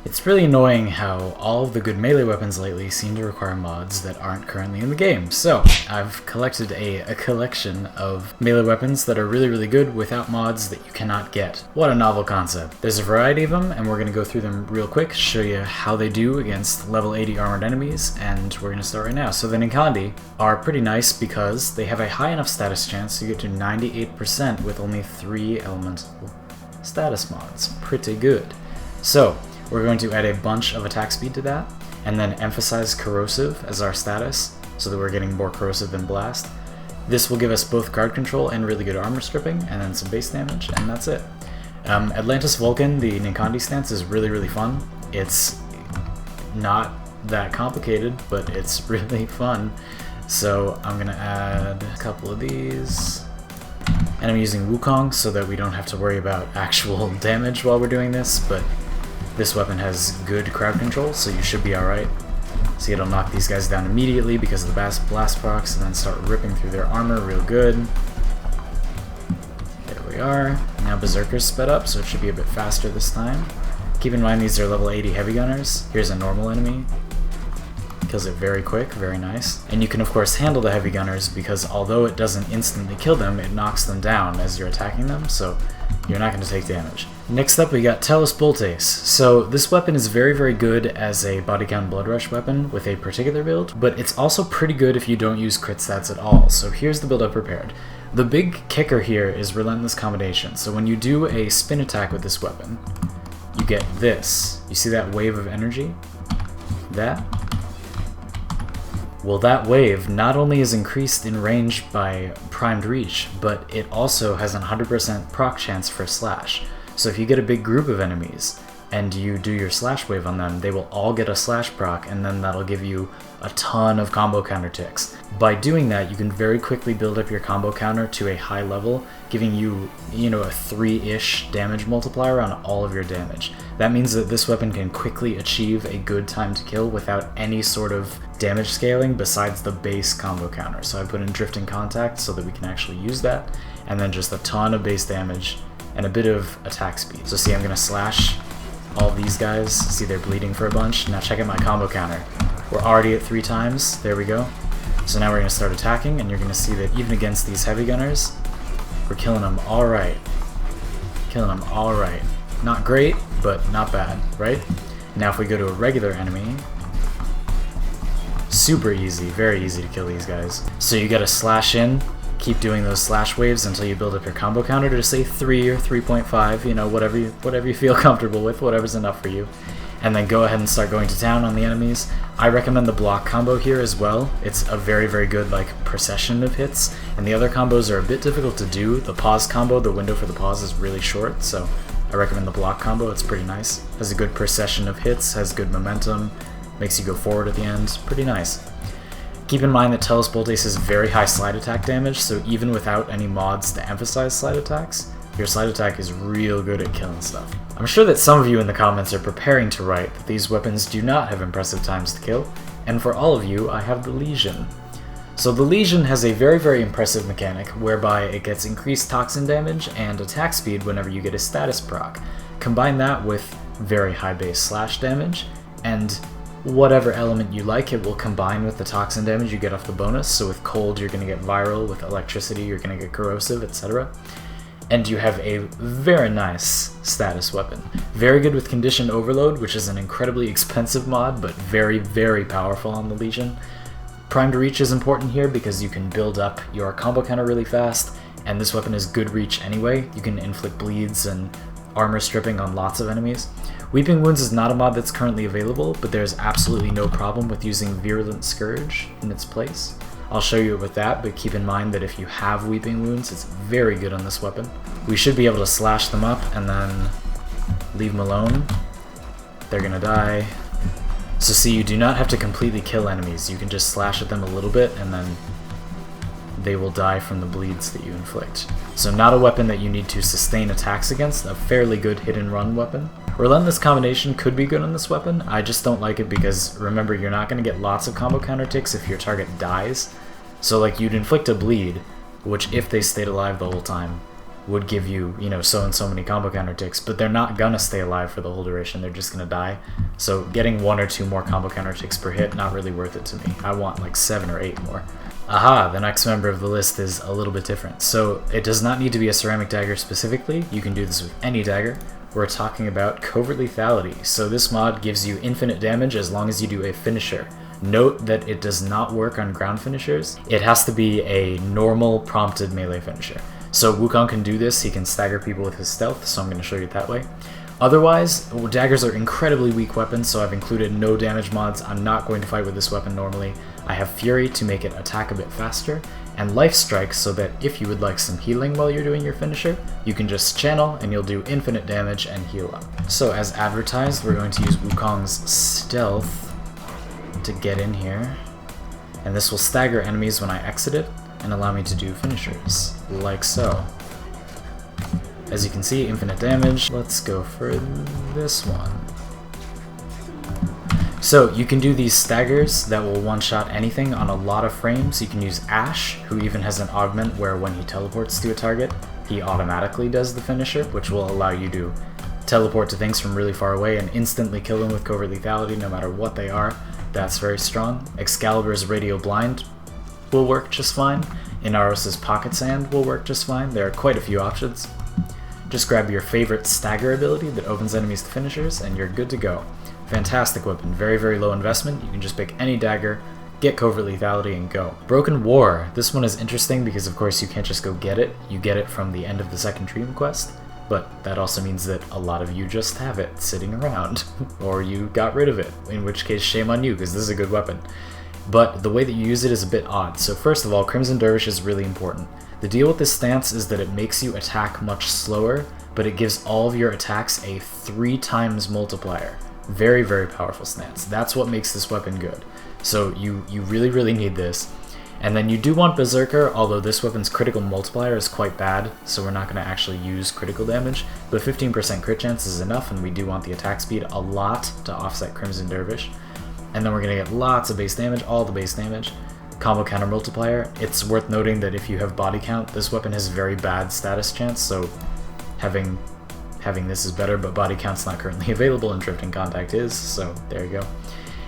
It's really annoying how all of the good melee weapons lately seem to require mods that aren't currently in the game. So, I've collected a collection of melee weapons that are really good without mods that you cannot get. What a novel concept. There's a variety of them, and we're going to go through them real quick, show you how they do against level 80 armored enemies, and we're going to start right now. So the Ninkondi are pretty nice because they have a high enough status chance to get to 98% with only 3 elemental status mods. Pretty good. So, we're going to add a bunch of attack speed to that, and then emphasize corrosive as our status, so that we're getting more corrosive than blast. This will give us both guard control and really good armor stripping, and then some base damage, and that's it. Atlantis Vulcan, the Ninkondi stance, is really fun. It's not that complicated, but it's really fun. So I'm gonna add a couple of these. And I'm using Wukong so that we don't have to worry about actual damage while we're doing this, but this weapon has good crowd control, so you should be alright. See, it'll knock these guys down immediately because of the blast procs, and then start ripping through their armor real good. There we are. Now Berserker's sped up, so it should be a bit faster this time. Keep in mind these are level 80 heavy gunners. Here's a normal enemy. Kills it very quick, very nice. And you can of course handle the heavy gunners because although it doesn't instantly kill them, it knocks them down as you're attacking them, so you're not going to take damage. Next up we got Telos Boltace. So this weapon is very good as a body count blood rush weapon with a particular build, but it's also pretty good if you don't use crit stats at all. So here's the build I prepared. The big kicker here is Relentless Combination. So when you do a spin attack with this weapon, you get this. You see that wave of energy? That? Well, that wave not only is increased in range by primed reach, but it also has a 100% proc chance for slash. So if you get a big group of enemies and you do your slash wave on them, they will all get a slash proc, and then that'll give you a ton of combo counter ticks. By doing that, you can very quickly build up your combo counter to a high level, giving you, a 3-ish damage multiplier on all of your damage. That means that this weapon can quickly achieve a good time to kill without any sort of damage scaling besides the base combo counter. So I put in Drifting Contact so that we can actually use that, and then just a ton of base damage and a bit of attack speed. So see, I'm going to slash all these guys. See, they're bleeding for a bunch. Now check out my combo counter. We're already at 3 times. There we go. So now we're going to start attacking, and you're going to see that even against these heavy gunners, we're killing them alright. Killing them alright. Not great, but not bad, right? Now if we go to a regular enemy, super easy, very easy to kill these guys. So you gotta slash in, keep doing those slash waves until you build up your combo counter to say 3 or 3.5, whatever you feel comfortable with, whatever's enough for you. And then go ahead and start going to town on the enemies. I recommend the block combo here as well. It's a very good procession of hits, and the other combos are a bit difficult to do. The pause combo, the window for the pause is really short, so I recommend the block combo. It's pretty nice. Has a good procession of hits, has good momentum, makes you go forward at the end. Pretty nice. Keep in mind that Telos Boltace has very high slide attack damage, so even without any mods to emphasize slide attacks, your slide attack is real good at killing stuff. I'm sure that some of you in the comments are preparing to write that these weapons do not have impressive times to kill, and for all of you, I have the Lesion. So the Lesion has a very impressive mechanic whereby it gets increased toxin damage and attack speed whenever you get a status proc. Combine that with very high base slash damage, and whatever element you like, it will combine with the toxin damage you get off the bonus. So with cold, you're going to get viral, with electricity, you're going to get corrosive, etc. And you have a very nice status weapon. Very good with Conditioned Overload, which is an incredibly expensive mod, but very powerful on the Lesion. Primed Reach is important here because you can build up your combo counter really fast, and this weapon is good reach anyway. You can inflict bleeds and armor stripping on lots of enemies. Weeping Wounds is not a mod that's currently available, but there's absolutely no problem with using Virulent Scourge in its place. I'll show you it with that, but keep in mind that if you have Weeping Wounds, it's very good on this weapon. We should be able to slash them up and then leave them alone. They're gonna die. So see, you do not have to completely kill enemies. You can just slash at them a little bit and then they will die from the bleeds that you inflict. So not a weapon that you need to sustain attacks against, a fairly good hit and run weapon. Relentless Combination could be good on this weapon, I just don't like it because, remember, you're not going to get lots of combo counter ticks if your target dies. So you'd inflict a bleed, which if they stayed alive the whole time, would give you, you know, so and so many combo counter ticks, but they're not gonna stay alive for the whole duration, they're just gonna die. So getting 1 or 2 more combo counter ticks per hit, not really worth it to me. I want like 7 or 8 more. Aha, the next member of the list is a little bit different. So it does not need to be a ceramic dagger specifically, you can do this with any dagger. We're talking about Covert Lethality. So this mod gives you infinite damage as long as you do a finisher. Note that it does not work on ground finishers. It has to be a normal prompted melee finisher. So Wukong can do this, he can stagger people with his stealth, so I'm going to show you it that way. Otherwise, daggers are incredibly weak weapons, so I've included no damage mods. I'm not going to fight with this weapon normally. I have Fury to make it attack a bit faster, and Life Strike so that if you would like some healing while you're doing your finisher, you can just channel and you'll do infinite damage and heal up. So as advertised, we're going to use Wukong's stealth to get in here, and this will stagger enemies when I exit it and allow me to do finishers, like so. As you can see, infinite damage. Let's go for this one. So you can do these staggers that will one-shot anything on a lot of frames. You can use Ash, who even has an augment where when he teleports to a target, he automatically does the finisher, which will allow you to teleport to things from really far away and instantly kill them with Covert Lethality no matter what they are. That's very strong. Excalibur's Radio Blind will work just fine. Inaros's Pocket Sand will work just fine. There are quite a few options. Just grab your favorite stagger ability that opens enemies to finishers and you're good to go. Fantastic weapon, very, very low investment. You can just pick any dagger, get Covert Lethality, and go. Broken War. This one is interesting because of course you can't just go get it. You get it from the end of the second dream quest, but that also means that a lot of you just have it sitting around, or you got rid of it, in which case shame on you because this is a good weapon. But the way that you use it is a bit odd. So first of all, Crimson Dervish is really important. The deal with this stance is that it makes you attack much slower, but it gives all of your attacks a 3 times multiplier. Very, very powerful stance. That's what makes this weapon good. So you really, really need this. And then you do want Berserker, although this weapon's critical multiplier is quite bad, so we're not going to actually use critical damage, but 15% crit chance is enough, and we do want the attack speed a lot to offset Crimson Dervish. And then we're going to get lots of base damage, all the base damage. Combo counter multiplier. It's worth noting that if you have body count, this weapon has very bad status chance, so having this is better, but body count's not currently available and Drifting Contact is, so there you go.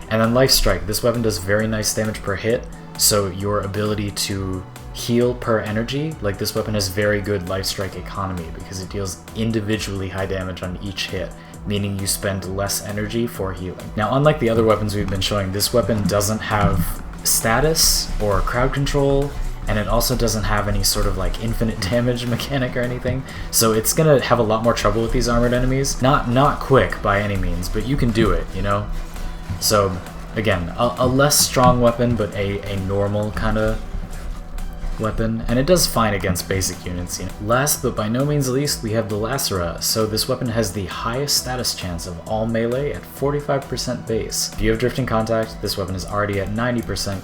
And then Life Strike. This weapon does very nice damage per hit, so your ability to heal per energy, like this weapon has very good Life Strike economy because it deals individually high damage on each hit, meaning you spend less energy for healing. Now, unlike the other weapons we've been showing, this weapon doesn't have status or crowd control, and it also doesn't have any sort of like infinite damage mechanic or anything, so it's gonna have a lot more trouble with these armored enemies. Not quick by any means, but you can do it, you know? So again, a less strong weapon, but a normal kind of weapon, and it does fine against basic units, you know. Last but by no means least, we have the Lacera. So this weapon has the highest status chance of all melee at 45% base. If you have Drifting Contact, this weapon is already at 90%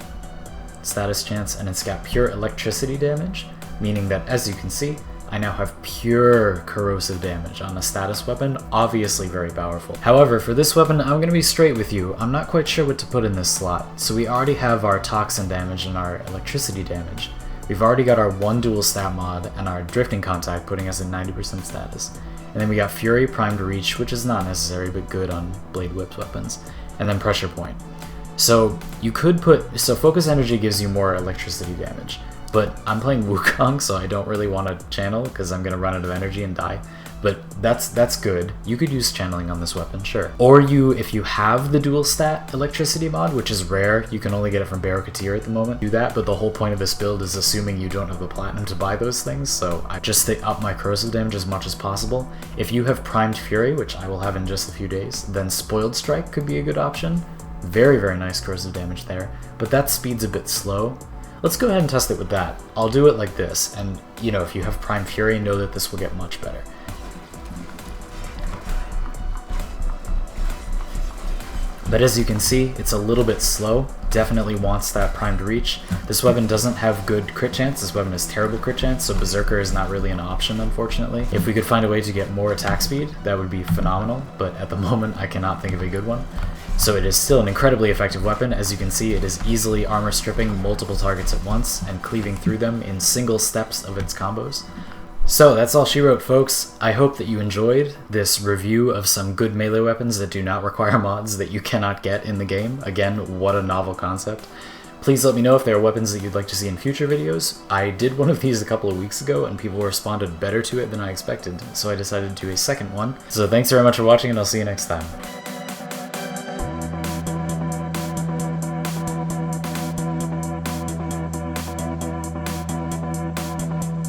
status chance, and it's got pure electricity damage, meaning that, as you can see, I now have pure corrosive damage on a status weapon, obviously very powerful. However, for this weapon, I'm going to be straight with you. I'm not quite sure what to put in this slot. So we already have our toxin damage and our electricity damage. We've already got our 1 dual stat mod and our Drifting Contact putting us in 90% status. And then we got Fury, Primed Reach, which is not necessary but good on Blade Whip weapons. And then Pressure Point. So you could put, so Focus Energy gives you more electricity damage, but I'm playing Wukong, so I don't really want to channel because I'm going to run out of energy and die. But that's good. You could use channeling on this weapon, sure. Or if you have the dual stat electricity mod, which is rare, you can only get it from Barokatir at the moment, do that, but the whole point of this build is assuming you don't have the platinum to buy those things, so I just stay up my corrosive damage as much as possible. If you have Primed Fury, which I will have in just a few days, then Spoiled Strike could be a good option. Very, very nice corrosive damage there, but that speed's a bit slow. Let's go ahead and test it with that. I'll do it like this, and you know, if you have Primed Fury, know that this will get much better. But as you can see, it's a little bit slow. Definitely wants that Primed Reach. This weapon doesn't have good crit chance. This weapon has terrible crit chance, so Berserker is not really an option, unfortunately. If we could find a way to get more attack speed, that would be phenomenal, but at the moment I cannot think of a good one. So it is still an incredibly effective weapon. As you can see, it is easily armor stripping multiple targets at once and cleaving through them in single steps of its combos. So that's all she wrote, folks. I hope that you enjoyed this review of some good melee weapons that do not require mods that you cannot get in the game. Again, what a novel concept. Please let me know if there are weapons that you'd like to see in future videos. I did one of these a couple of weeks ago and people responded better to it than I expected, so I decided to do a second one. So thanks very much for watching and I'll see you next time.